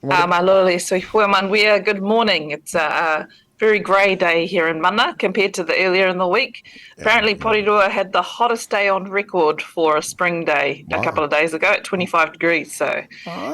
Malole soifua manwea, good morning. It's a very grey day here in Mana compared to the earlier in the week. Yeah. Apparently, Porirua had the hottest day on record for a spring day a couple Wow. of days ago at 25 degrees. So,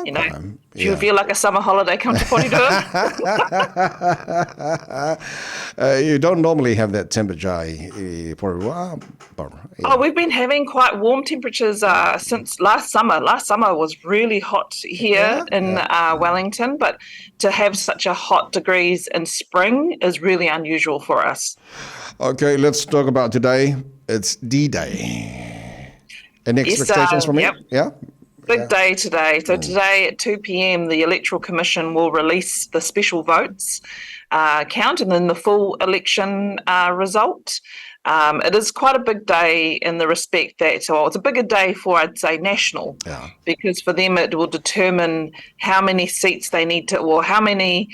you know, Okay. if you Yeah. feel like a summer holiday, come to Porirua. You don't normally have that temperature, Barbara. Oh, Yeah. we've been having quite warm temperatures since last summer. Last summer was really hot here Yeah. in Yeah. Wellington, but to have such a hot degrees in spring is really unusual for us. Okay, let's talk about today. It's D-Day. Any Yes, expectations from yep, me? Yeah. big Yeah. day today. So today at 2 p.m., the Electoral Commission will release the special votes count and then the full election result. It is quite a big day in the respect that, well, it's a bigger day for, I'd say, national, Yeah. because for them it will determine how many seats they need to, or how many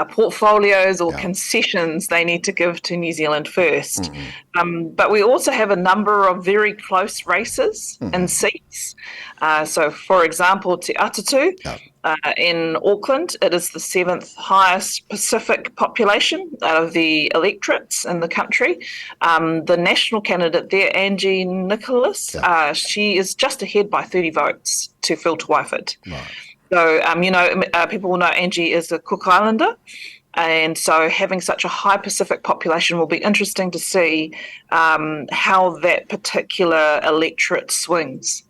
portfolios or Yeah. concessions they need to give to New Zealand first. But we also have a number of very close races and seats. So, for example, Te Atatu Yeah. in Auckland, it is the seventh highest Pacific population out of the electorates in the country. The national candidate there, Angie Nicholas, Yeah. she is just ahead by 30 votes to Phil Twyford. Right. So, people will know Angie is a Cook Islander. And so having such a high Pacific population will be interesting to see how that particular electorate swings.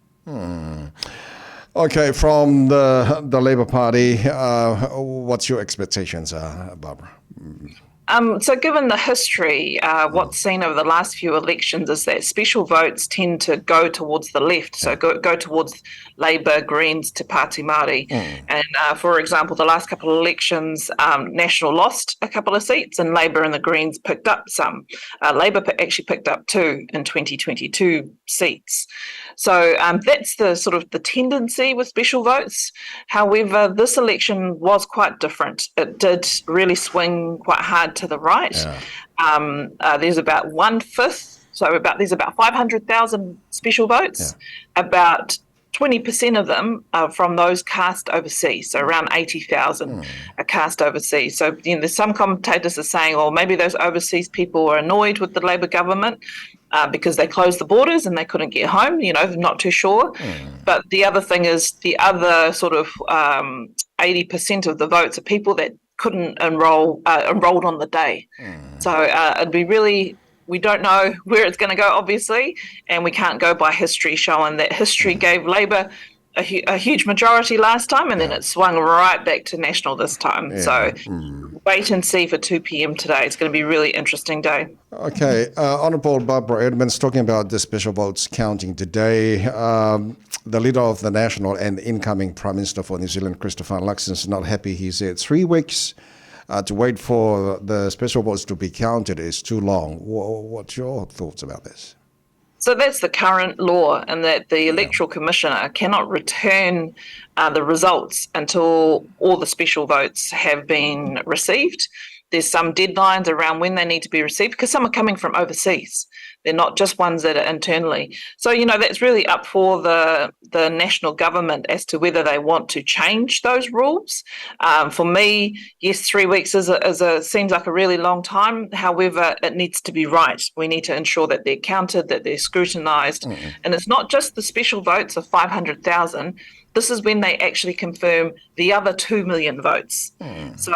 Okay, from the Labour Party, what's your expectations, Barbara? So given the history, what's seen over the last few elections is that special votes tend to go towards the left, so go towards Labour, Greens, Te Pāti Māori. And for example, the last couple of elections, National lost a couple of seats and Labour and the Greens picked up some. Labour actually picked up 2 in 2022 seats. So that's the sort of the tendency with special votes. However, this election was quite different. It did really swing quite hard to the right. Yeah. There's about 1/5, there's about 500,000 special votes. Yeah. About 20% of them are from those cast overseas, so around 80,000 are cast overseas. So there's some commentators are saying, well, maybe those overseas people are annoyed with the Labour government because they closed the borders and they couldn't get home. Not too sure. But the other thing is the other sort of 80% of the votes are people that couldn't enrolled on the day. So it'd be really, we don't know where it's going to go, obviously, and we can't go by history showing that history gave Labour a huge majority last time, and then it swung right back to National this time. Yeah. So wait and see for 2 p.m. today. It's going to be a really interesting day. Okay, Honourable Barbara Edmonds, talking about the special votes counting today. The leader of the National and incoming Prime Minister for New Zealand, Christopher Luxon, is not happy. He said 3 weeks to wait for the special votes to be counted is too long. What's your thoughts about this? So that's the current law, and that the Electoral Commissioner cannot return the results until all the special votes have been received. There's some deadlines around when they need to be received because some are coming from overseas. They're not just ones that are internally. So, that's really up for the national government as to whether they want to change those rules. For me, yes, 3 weeks seems like a really long time. However, it needs to be right. We need to ensure that they're counted, that they're scrutinised. And it's not just the special votes of 500,000. This is when they actually confirm the other 2 million votes. So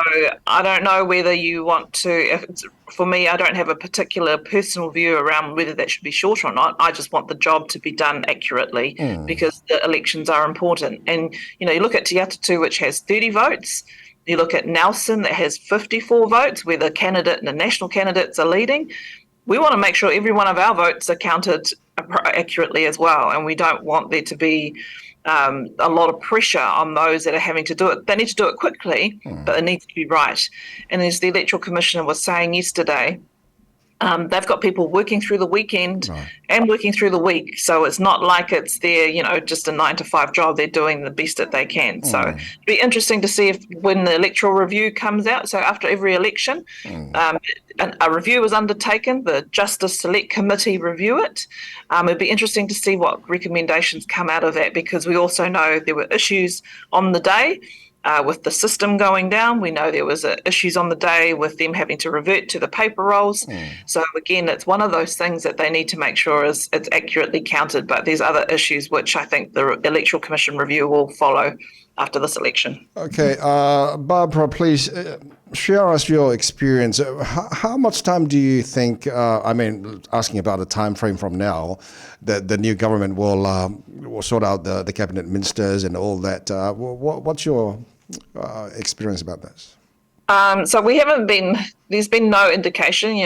I don't know whether you want to, for me, I don't have a particular personal view around whether that should be short or not. I just want the job to be done accurately because the elections are important. And, you look at Te Atatu, which has 30 votes. You look at Nelson, that has 54 votes, where the candidate and the national candidates are leading. We want to make sure every one of our votes are counted accurately as well. And we don't want there to be a lot of pressure on those that are having to do it. They need to do it quickly, but it needs to be right. And as the Electoral Commissioner was saying yesterday, they've got people working through the weekend and working through the week. So it's not like it's their, just a 9-to-5 job. They're doing the best that they can. So it'll be interesting to see if when the electoral review comes out, so after every election, a review is undertaken, the Justice Select Committee review it. It'd be interesting to see what recommendations come out of that, because we also know there were issues on the day. with the system going down. We know there was issues on the day with them having to revert to the paper rolls. So again, it's one of those things that they need to make sure it's accurately counted. But there's other issues which I think the Electoral Commission review will follow after this election. Okay, Barbara, please share us your experience. How much time do you think, asking about a time frame from now, that the new government will sort out the cabinet ministers and all that? What's your experience about this? So there's been no indication,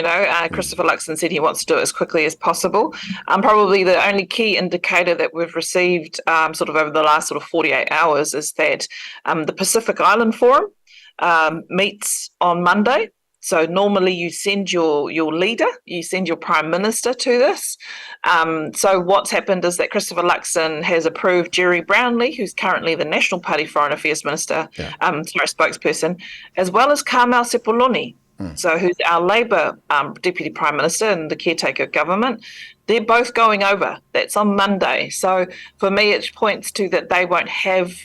Christopher Luxon said he wants to do it as quickly as possible. Probably the only key indicator that we've received sort of over the last sort of 48 hours is that the Pacific Island Forum meets on Monday. So normally you send your leader, you send your prime minister to this. So what's happened is that Christopher Luxon has approved Jerry Brownlee, who's currently the National Party Foreign Affairs Minister, spokesperson, as well as Carmel Sepuloni, so who's our Labour Deputy Prime Minister in the Caretaker Government. They're both going over. That's on Monday. So for me, it points to that they won't have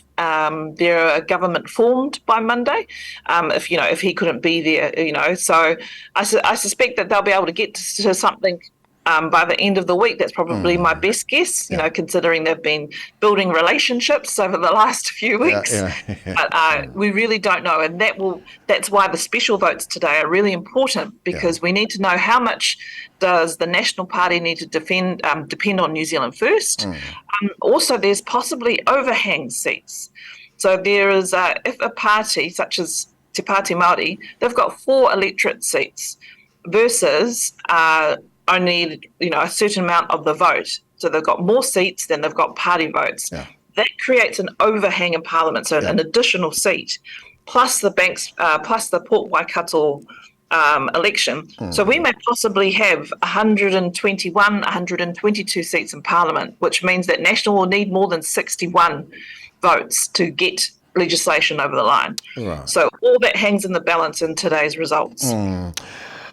their government formed by Monday. If he couldn't be there, So I suspect that they'll be able to get to something by the end of the week. That's probably my best guess, considering they've been building relationships over the last few weeks. But we really don't know. And that's why the special votes today are really important, because we need to know how much does the National Party need to depend on New Zealand First. Also, there's possibly overhang seats. So there is, if a party such as Te Pāti Māori, they've got 4 electorate seats versus only a certain amount of the vote. So they've got more seats than they've got party votes. That creates an overhang in Parliament, so an additional seat, plus the Port Waikato election. So we may possibly have 121, 122 seats in Parliament, which means that National will need more than 61 votes to get legislation over the line. So all that hangs in the balance in today's results.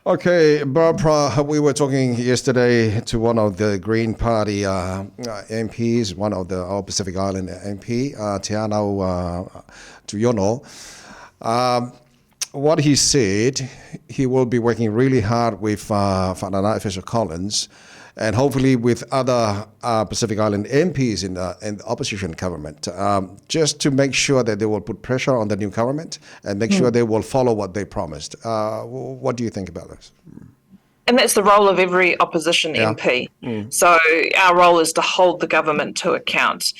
Okay, Barbara, we were talking yesterday to one of the Green Party MPs, one of our Pacific Island MP, Te Anau Tuiono. What he said, he will be working really hard with Whanana Official Collins and hopefully with other Pacific Island MPs in the opposition government, just to make sure that they will put pressure on the new government and make sure they will follow what they promised. What do you think about this? And that's the role of every opposition MP. So our role is to hold the government to account.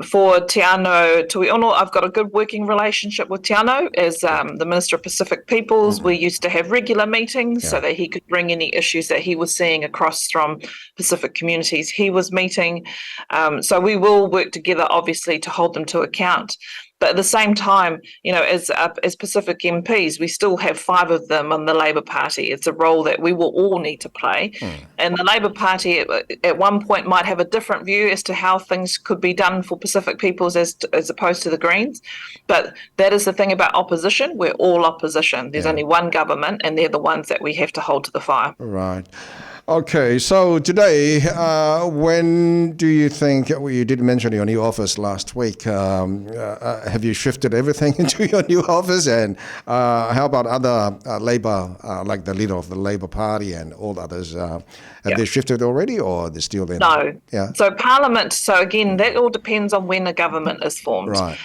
For Te Anau Tuiono, I've got a good working relationship with Te Anau as the Minister of Pacific Peoples. We used to have regular meetings so that he could bring any issues that he was seeing across from Pacific communities he was meeting. So we will work together, obviously, to hold them to account. But at the same time, as Pacific MPs, we still have 5 of them on the Labour Party. It's a role that we will all need to play. And the Labour Party at one point might have a different view as to how things could be done for Pacific peoples as opposed to the Greens. But that is the thing about opposition. We're all opposition. There's only one government, and they're the ones that we have to hold to the fire. Right. Okay, so today, when do you think, you did mention your new office last week, have you shifted everything into your new office? And how about other Labour, like the leader of the Labour Party and all others, have they shifted already, or are they still there? No. So Parliament, so again, that all depends on when a government is formed. Right.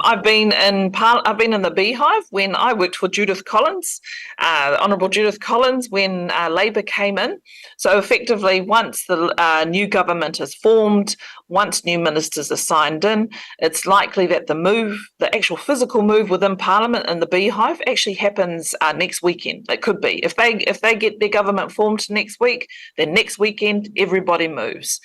I've been in the Beehive when I worked for Judith Collins, Honourable Judith Collins, when Labour came in. So effectively, once the new government is formed, once new ministers are signed in, it's likely that the actual physical move within Parliament and the Beehive actually happens next weekend. It could be. If they get their government formed next week, then next weekend everybody moves.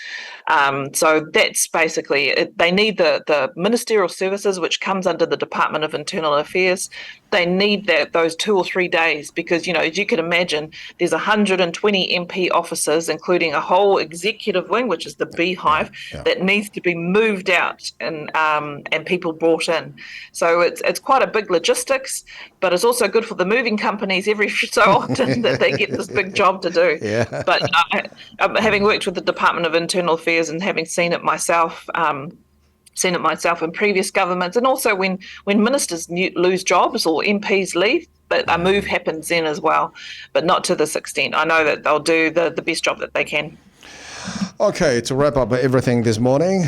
So that's basically it. They need the ministerial services, which comes under the Department of Internal Affairs. They need those 2 or 3 days because, as you can imagine, there's 120 MP offices, including a whole executive wing, which is the Beehive, that needs to be moved out and people brought in. So it's quite a big logistics, but it's also good for the moving companies every so often that they get this big job to do. But having worked with the Department of Internal Affairs and having seen it myself, seen it myself in previous governments, and also when ministers lose jobs or MPs leave, but a move happens then as well, but not to this extent. I know that they'll do the best job that they can. Okay, to wrap up everything this morning,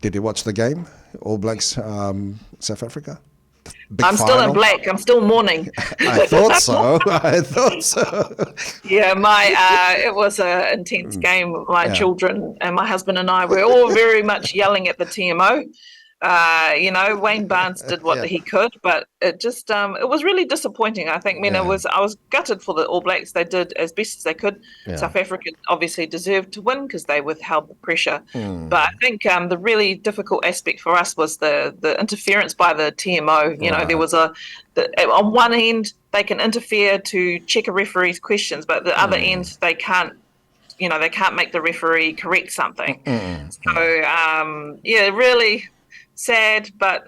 did you watch the game? All Blacks, South Africa? I'm still in black. I'm still mourning. I thought so. I thought so. Yeah, it was an intense game. My children and my husband and I were all very much yelling at the TMO. Wayne Barnes did what he could, but it just it was really disappointing. I think. I was gutted for the All Blacks. They did as best as they could. Yeah. South Africa obviously deserved to win because they withheld the pressure. But I think the really difficult aspect for us was the interference by the TMO. There was on one end they can interfere to check a referee's questions, but the other end they can't. They can't make the referee correct something. So really. Sad, but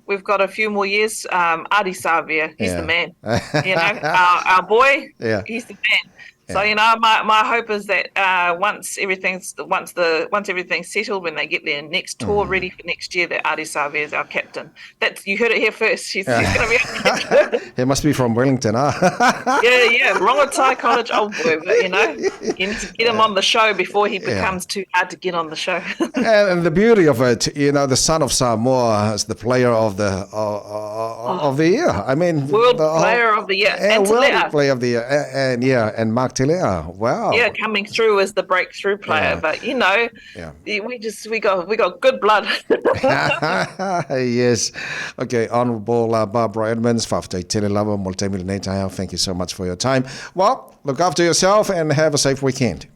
we've got a few more years. Adi Savia, he's the man. Our boy, he's the man. So my hope is that once everything's settled, when they get their next tour ready for next year, that Adi Savia is our captain. You heard it here first. He's going to be our captain. He must be from Wellington, huh? Yeah, Rongotai College old boy. But you need to get him on the show before he becomes too hard to get on the show. And the beauty of it, the son of Samoa is the player of the year. I mean, world player of the year, and world player of the year, and Mark. Wow. Yeah, coming through as the breakthrough player, but we got good blood. Yes. Okay, Honourable Barbara Edmonds, Whawhati Tele Lava, Multimili Neitahau, thank you so much for your time. Well, look after yourself and have a safe weekend.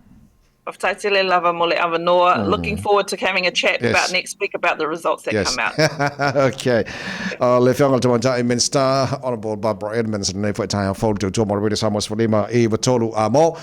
Whawhati Tele Lava, Mole Awanoa. Looking forward to having a chat about next week about the results that come out. Okay. Le whianga te wantai Minster, Honourable Barbara Edmonds, nei whaitahau whautu tō mora wiri Samoa Swarima I Watolu Amo.